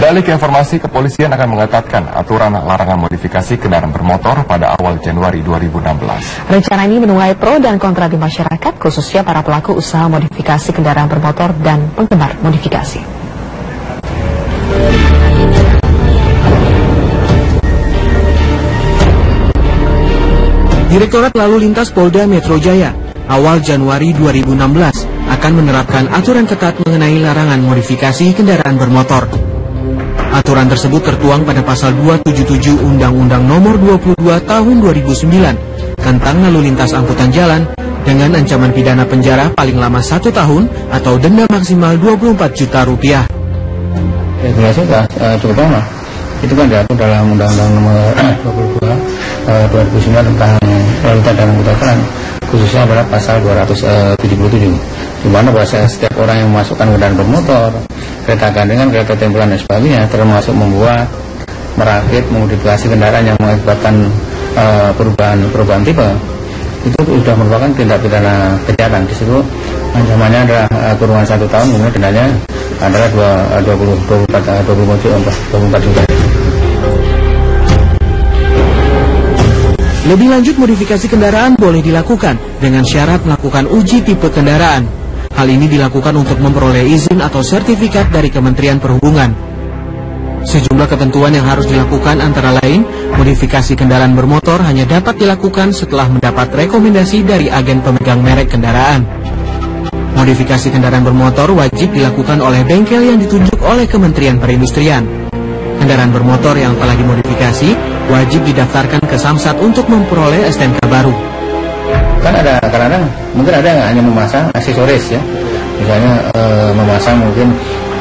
Beralih ke informasi, kepolisian akan mengetatkan aturan larangan modifikasi kendaraan bermotor pada awal Januari 2016. Rencana ini menuai pro dan kontra di masyarakat, khususnya para pelaku usaha modifikasi kendaraan bermotor dan penggemar modifikasi. Direktorat Lalu Lintas Polda Metro Jaya awal Januari 2016 akan menerapkan aturan ketat mengenai larangan modifikasi kendaraan bermotor. Aturan tersebut tertuang pada pasal 277 Undang-Undang Nomor 22 Tahun 2009 tentang lalu lintas angkutan jalan dengan ancaman pidana penjara paling lama 1 tahun atau denda maksimal 24 juta rupiah. Regulasi cukup lama. Itu kan diatur dalam Undang-Undang Nomor 22 2009 tentang lalu lintas dan angkutan jalan, khususnya pada pasal 277, di mana bahasa setiap orang yang memasukkan kendaraan bermotor, kereta gandengan, kereta tempelan dan sebagainya, termasuk membuat, merakit, memodifikasi kendaraan yang mengakibatkan perubahan tipe, itu sudah merupakan tindak pidana kejahatan. Di situ ancamannya adalah kurungan 1 tahun, kemudian dendanya adalah 24 juta. Lebih lanjut, modifikasi kendaraan boleh dilakukan dengan syarat melakukan uji tipe kendaraan. Hal ini dilakukan untuk memperoleh izin atau sertifikat dari Kementerian Perhubungan. Sejumlah ketentuan yang harus dilakukan antara lain, modifikasi kendaraan bermotor hanya dapat dilakukan setelah mendapat rekomendasi dari agen pemegang merek kendaraan. Modifikasi kendaraan bermotor wajib dilakukan oleh bengkel yang ditunjuk oleh Kementerian Perindustrian. Kendaraan bermotor yang telah dimodifikasi wajib didaftarkan ke Samsat untuk memperoleh STNK baru. Kan ada kadang-kadang mungkin ada yang hanya memasang aksesoris ya, misalnya memasang mungkin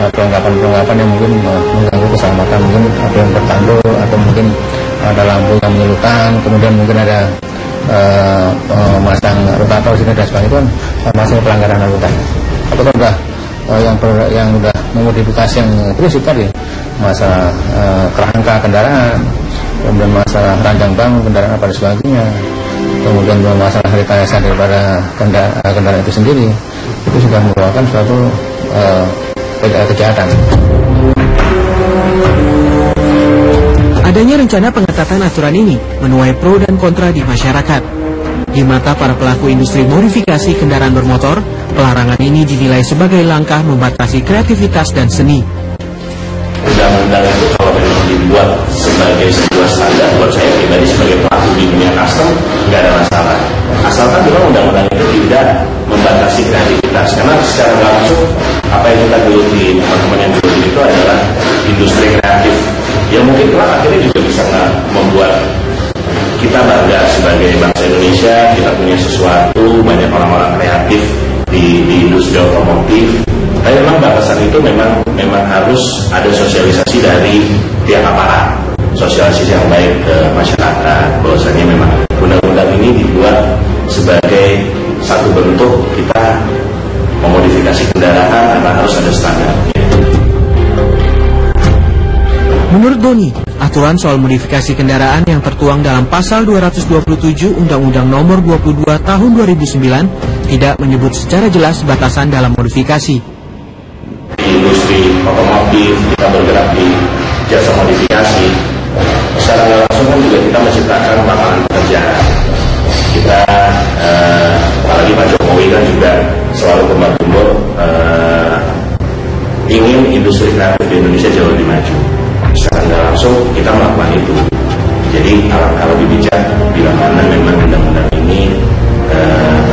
perlengkapan yang mungkin mengganggu keselamatan, mungkin ada yang bertanduk atau mungkin ada lampu yang menyulutan, kemudian mungkin ada memasang rotator sini dan sebagainya, itu kan masih pelanggaran lalu lintas. Apakah yang sudah memodifikasi yang prinsip tadi, masalah kerangka kendaraan, kemudian masalah rancang bangun kendaraan dan sebagainya, kemudian masalah rekayasa daripada kendaraan itu sendiri, itu sudah merupakan suatu kejahatan. Adanya rencana pengetatan aturan ini menuai pro dan kontra di masyarakat. Di mata para pelaku industri modifikasi kendaraan bermotor, pelarangan ini dinilai sebagai langkah membatasi kreativitas dan seni. Undang-undang itu kalau memang dibuat sebagai sebuah standar, buat saya pribadi sebagai pelaku di dunia custom nggak ada masalah. Asalkan memang undang-undang itu tidak membatasi kreativitas, karena secara langsung apa yang kita geluti, teman-teman yang geluti itu adalah industri kreatif yang mungkin kelak akhirnya juga bisa membuat kita bangga sebagai bangsa Indonesia. Kita punya sesuatu, banyak orang-orang kreatif di industri otomotif. Tapi memang batasan itu memang harus ada sosialisasi dari pihak aparat, sosialisasi yang baik ke masyarakat, bahwasanya memang undang-undang ini dibuat sebagai satu bentuk kita memodifikasi kendaraan karena harus ada standarnya. Menurut Doni, aturan soal modifikasi kendaraan yang tertuang dalam pasal 227 Undang-Undang Nomor 22 Tahun 2009 tidak menyebut secara jelas batasan dalam modifikasi. Di industri otomotif kita bergerak di jasa modifikasi, secara langsung kan juga kita menciptakan lapangan pekerjaan. Kita apalagi Pak Jokowi kan juga selalu gembar-gembor ingin industri kreatif di Indonesia jauh lebih maju. Secara langsung kita melakukan itu. Jadi alangkah lebih bijak bila mana memang undang-undang ini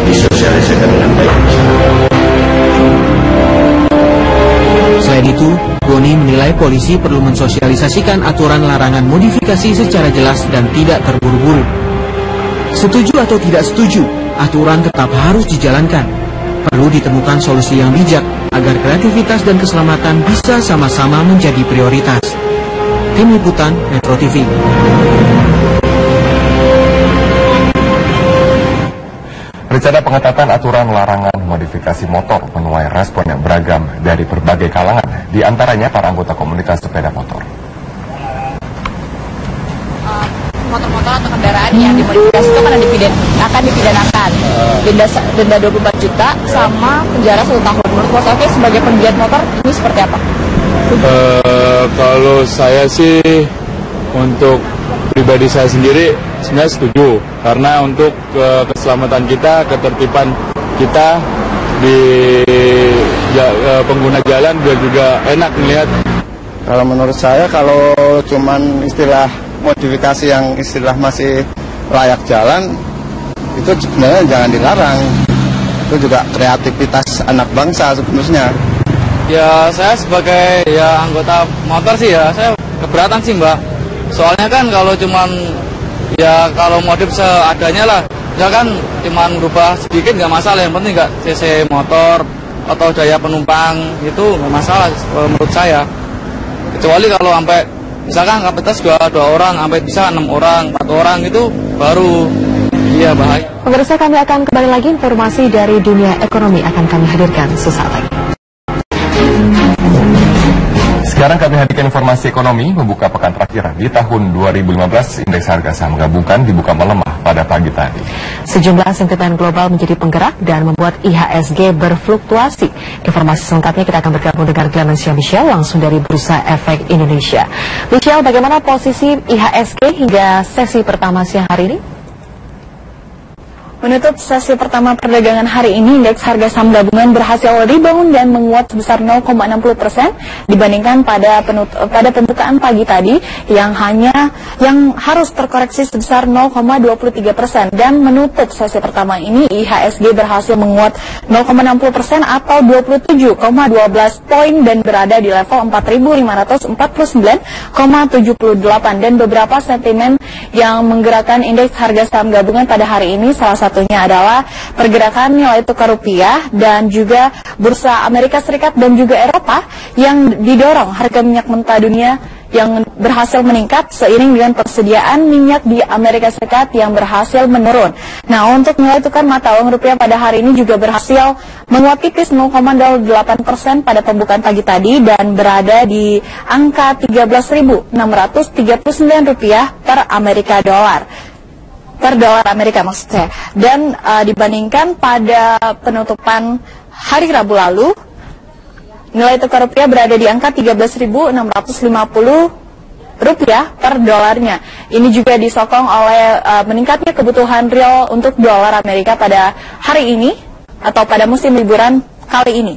disosialisasikan dengan baik. Selain itu, Doni menilai polisi perlu mensosialisasikan aturan larangan modifikasi secara jelas dan tidak terburu-buru. Setuju atau tidak setuju, aturan tetap harus dijalankan. Perlu ditemukan solusi yang bijak agar kreativitas dan keselamatan bisa sama-sama menjadi prioritas. Tim Liputan Metro TV. Rencana pengetatan aturan larangan modifikasi motor menuai respon yang beragam dari berbagai kalangan, di antaranya para anggota komunitas sepeda motor. Motor-motor atau kendaraan yang dimodifikasi itu akan dipidanakan denda 24 juta sama penjara 1 tahun. Menurut Mas Oke, sebagai penggiat motor ini seperti apa? Kalau saya sih untuk pribadi saya sendiri sebenarnya setuju, karena untuk keselamatan kita, ketertiban kita di pengguna jalan biar juga enak melihat. Kalau menurut saya, kalau cuman istilah modifikasi yang istilah masih layak jalan, itu sebenarnya jangan dilarang. Itu juga kreativitas anak bangsa sebenarnya. Ya, saya sebagai anggota motor sih saya keberatan sih, Mbak. Soalnya kan kalau cuman kalau modif seadanya lah, kan cuman berubah sedikit nggak masalah. Yang penting nggak cc motor atau daya penumpang, itu nggak masalah menurut saya. Kecuali kalau sampai misalkan kapasitas dua orang, sampai bisa 6 orang, 4 orang, itu baru bahaya. Pemirsa, kami akan kembali lagi, informasi dari dunia ekonomi akan kami hadirkan sesaat lagi. Sekarang kami hadirkan informasi ekonomi. Membuka pekan terakhir di tahun 2015, indeks harga saham gabungan dibuka melemah pada pagi tadi. Sejumlah sentimen global menjadi penggerak dan membuat IHSG berfluktuasi. Informasi selengkapnya kita akan bergabung dengan Clemencia Michelle langsung dari Bursa Efek Indonesia. Michelle, bagaimana posisi IHSG hingga sesi pertama siang hari ini? Menutup sesi pertama perdagangan hari ini, indeks harga saham gabungan berhasil rebound dan menguat sebesar 0,60% dibandingkan pada pembukaan pagi tadi yang harus terkoreksi sebesar 0,23%, dan menutup sesi pertama ini IHSG berhasil menguat 0,60% atau 27,12 poin dan berada di level 4.549,78, dan beberapa sentimen yang menggerakkan indeks harga saham gabungan pada hari ini salah satunya adalah pergerakan nilai tukar rupiah dan juga bursa Amerika Serikat dan juga Eropa yang didorong harga minyak mentah dunia yang berhasil meningkat seiring dengan persediaan minyak di Amerika Serikat yang berhasil menurun. Nah, untuk nilai tukar mata uang rupiah pada hari ini juga berhasil menguat tipis 0,08% pada pembukaan pagi tadi dan berada di angka 13.639 rupiah per Amerika dolar. Per dolar Amerika maksud saya. Dan dibandingkan pada penutupan hari Rabu lalu, nilai tukar rupiah berada di angka 13.650 rupiah per dolarnya. Ini juga disokong oleh meningkatnya kebutuhan real untuk dolar Amerika pada hari ini atau pada musim liburan kali ini.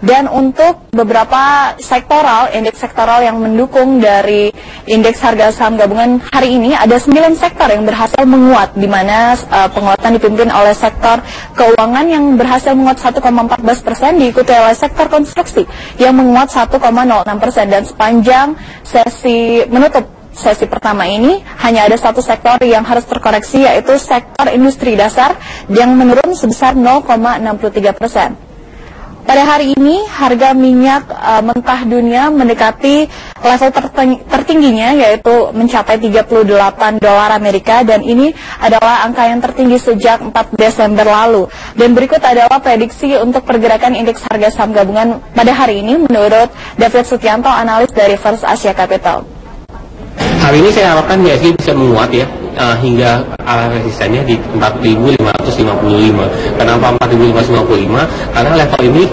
Dan untuk beberapa sektoral, indeks sektoral yang mendukung dari indeks harga saham gabungan hari ini, ada 9 sektor yang berhasil menguat, di mana penguatan dipimpin oleh sektor keuangan yang berhasil menguat 1,14%, diikuti oleh sektor konstruksi yang menguat 1,06%, dan sepanjang menutup sesi pertama ini hanya ada satu sektor yang harus terkoreksi, yaitu sektor industri dasar yang menurun sebesar 0,63%. Pada hari ini, harga minyak mentah dunia mendekati level tertingginya, yaitu mencapai 38 dolar Amerika, dan ini adalah angka yang tertinggi sejak 4 Desember lalu. Dan berikut adalah prediksi untuk pergerakan indeks harga saham gabungan pada hari ini menurut David Sutianto, analis dari First Asia Capital. Hari ini saya harapkan IHSG bisa menguat hingga resistennya di 4.555. Kenapa 4.555? Karena level ini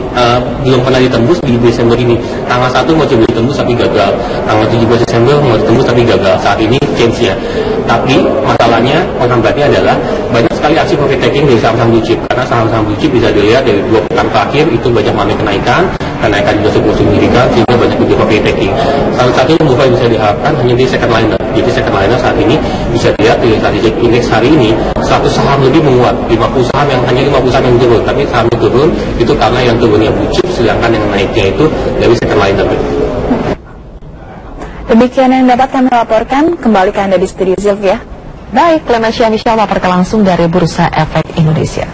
belum pernah ditembus di Desember ini. Tanggal 1 mau coba ditembus tapi gagal. Tanggal 17 Desember mau ditembus tapi gagal. Saat ini change-nya. Tapi masalahnya, penghambatnya adalah banyak sekali aksi profit taking dari saham-saham blue chip. Karena saham-saham blue chip bisa dilihat dari 2 pekan terakhir itu banyak mengalami kenaikan juga cukup signifikan, sehingga banyak juga profit taking. Salah satu yang bisa diharapkan hanya di second liner. Jadi second liner saat ini bisa dilihat dari strategic index hari ini 100 saham lebih menguat, 50 saham yang yang turun, tapi saham yang turun itu karena yang turunnya blue chip, sedangkan yang naiknya itu dari second liner. Demikian yang dapat kami laporkan. Kembali ke Anda di studio, Sylvia. Baik, Clemencia Michelle melaporkan langsung dari Bursa Efek Indonesia.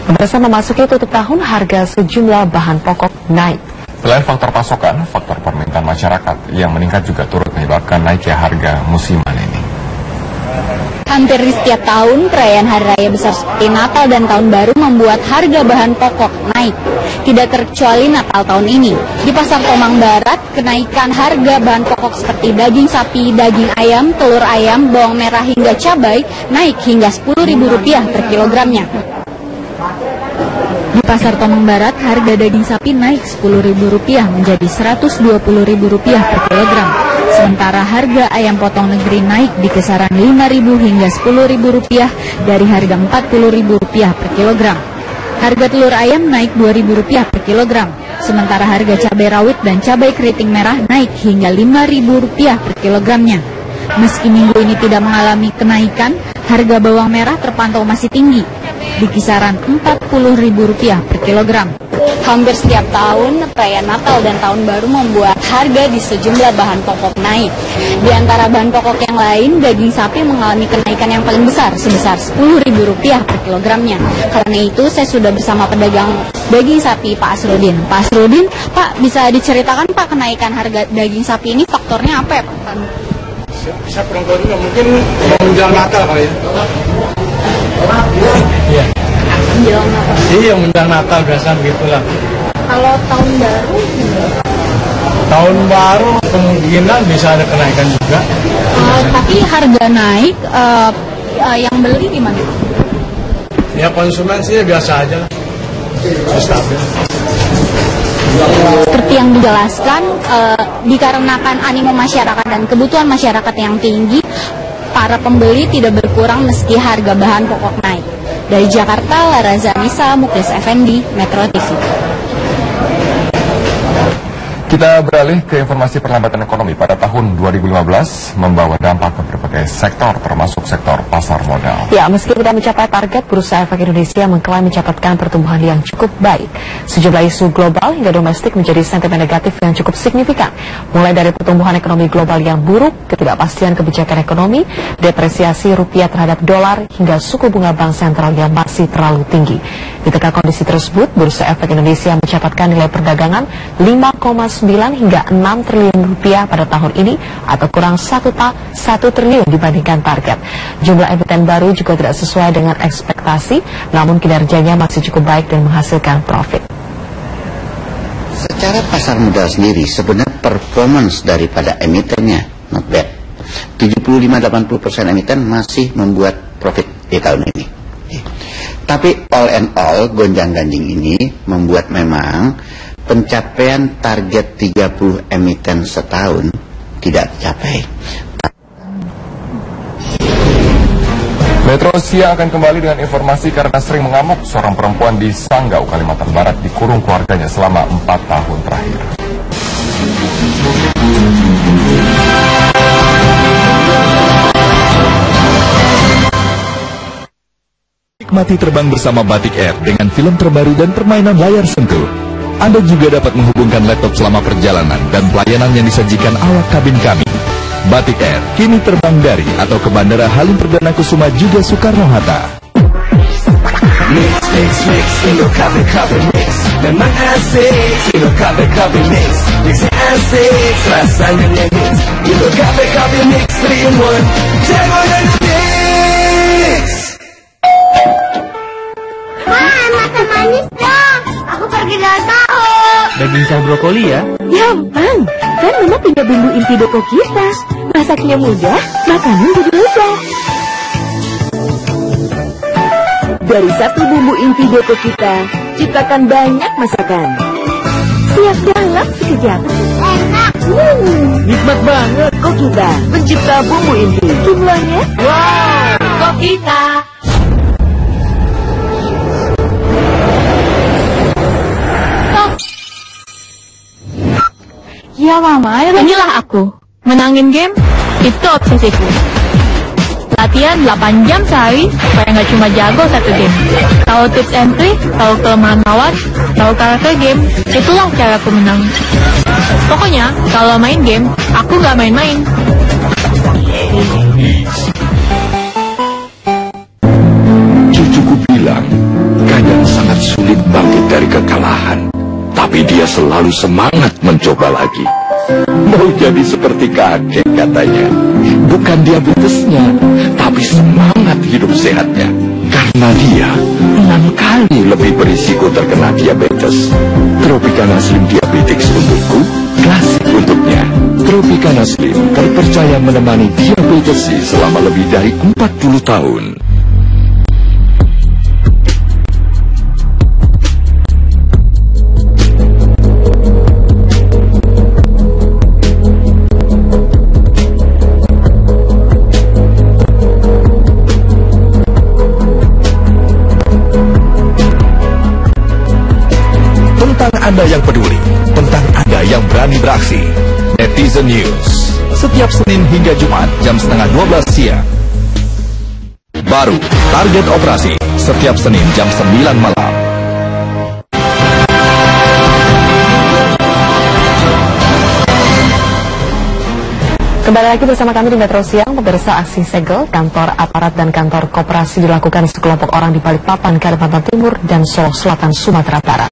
Pemirsa, memasuki tutup tahun, harga sejumlah bahan pokok naik. Selain faktor pasokan, faktor permintaan masyarakat yang meningkat juga turut menyebabkan naiknya harga musiman ini. Hampir di setiap tahun, perayaan hari raya besar seperti Natal dan Tahun Baru membuat harga bahan pokok naik. Tidak terkecuali Natal tahun ini. Di Pasar Tomang Barat, kenaikan harga bahan pokok seperti daging sapi, daging ayam, telur ayam, bawang merah hingga cabai naik hingga Rp10.000 per kilogramnya. Di Pasar Tomang Barat, harga daging sapi naik Rp10.000 menjadi Rp120.000 per kilogram. Sementara harga ayam potong negeri naik di kisaran Rp5.000 hingga Rp10.000 dari harga Rp40.000 per kilogram. Harga telur ayam naik Rp2.000 per kilogram. Sementara harga cabai rawit dan cabai keriting merah naik hingga Rp5.000 per kilogramnya. Meski minggu ini tidak mengalami kenaikan, harga bawang merah terpantau masih tinggi, di kisaran Rp40.000 per kilogram. Hampir setiap tahun, perayaan Natal dan Tahun Baru membuat harga di sejumlah bahan pokok naik. Di antara bahan pokok yang lain, daging sapi mengalami kenaikan yang paling besar, sebesar Rp10.000 per kilogramnya. Karena itu, saya sudah bersama pedagang daging sapi, Pak Asrudin. Pak Asrudin, Pak, bisa diceritakan Pak kenaikan harga daging sapi ini faktornya apa ya Pak? Bisa kurang tahu juga, mungkin menjelang Natal kali ya. Iya. Menjelang Natal. Iya, menjelang Natal biasa begitulah. Kalau tahun baru? Tahun baru kemungkinan bisa ada kenaikan juga. Tapi harga naik, yang beli gimana? Ya konsumen sih biasa aja lah. Stabil. Seperti yang dijelaskan, dikarenakan animo masyarakat dan kebutuhan masyarakat yang tinggi, para pembeli tidak berkurang meski harga bahan pokok naik. Dari Jakarta, Lara Zanisa, Muklis Effendi, Metro TV. Kita beralih ke informasi perlambatan ekonomi pada tahun 2015 membawa dampak ke berbagai sektor termasuk sektor pasar modal. Ya, meski tidak mencapai target, Bursa Efek Indonesia mengklaim mencatatkan pertumbuhan yang cukup baik. Sejumlah isu global hingga domestik menjadi sentimen negatif yang cukup signifikan. Mulai dari pertumbuhan ekonomi global yang buruk, ketidakpastian kebijakan ekonomi, depresiasi rupiah terhadap dolar, hingga suku bunga bank sentral yang masih terlalu tinggi. Di tengah kondisi tersebut, Bursa Efek Indonesia mencatatkan nilai perdagangan 5,9 hingga 6 triliun rupiah pada tahun ini atau kurang 1 triliun dibandingkan target. Jumlah emiten baru juga tidak sesuai dengan ekspektasi, namun kinerjanya masih cukup baik dan menghasilkan profit. Secara pasar modal sendiri, sebenarnya performance daripada emitennya not bad. 75-80% emiten masih membuat profit di tahun ini. Tapi all and all, gonjang-ganjing ini membuat memang pencapaian target 30 emiten setahun tidak tercapai. Metro Siang akan kembali dengan informasi karena sering mengamuk. Seorang perempuan di Sanggau, Kalimantan Barat dikurung keluarganya selama 4 tahun terakhir. Nikmati terbang bersama Batik Air dengan film terbaru dan permainan layar sentuh. Anda juga dapat menghubungkan laptop selama perjalanan dan pelayanan yang disajikan awak kabin kami. Batik Air kini terbang dari atau ke Bandara Halim Perdana Kusuma juga Soekarno-Hatta. Mix, mix, mix, Indo Cafe Mix. Memang asik, Indo Cafe Mix. Mixnya asik, rasanya mix. Indo Cafe Mix 3-in-1. Jago dan mix. Masa manis dong. Aku pergi tahu. Daging saus brokoli ya? Gampang, kan Mama punya bumbu inti doko kita. Masaknya mudah, makanan jadi mudah. Dari satu bumbu inti doko kita, ciptakan banyak masakan. Siap dalam sekejap. Enak. Nikmat banget. Kok kita pencipta bumbu inti. Jumlahnya? Wow. Kok kita. Ya Mama, inilah aku. Menangin game, itu obsesiku. Latihan 8 jam sehari, supaya nggak cuma jago satu game. Tahu tips and trick, tahu kelemahan lawan, tahu karakter game, itulah caraku menang. Pokoknya, kalau main game, aku nggak main-main. Cucuku bilang, kadang sangat sulit bangkit dari kekalahan. Tapi dia selalu semangat mencoba lagi. Mau jadi seperti kakek katanya. Bukan diabetesnya, tapi semangat hidup sehatnya. Karena dia 6 kali lebih berisiko terkena diabetes. Tropicana Slim Diabetics untukku, klasik untuknya. Tropicana Slim terpercaya menemani diabetes selama lebih dari 40 tahun. Anda yang peduli, tentang Anda yang berani beraksi. Netizen News, setiap Senin hingga Jumat jam 11:30 siang. Baru, target operasi, setiap Senin jam 9 malam. Kembali lagi bersama kami di Metro Siang. Pemirsa, aksi segel kantor aparat dan kantor koperasi dilakukan sekelompok orang di Balikpapan, Kalimantan Timur dan Solo Selatan, Sumatera Barat.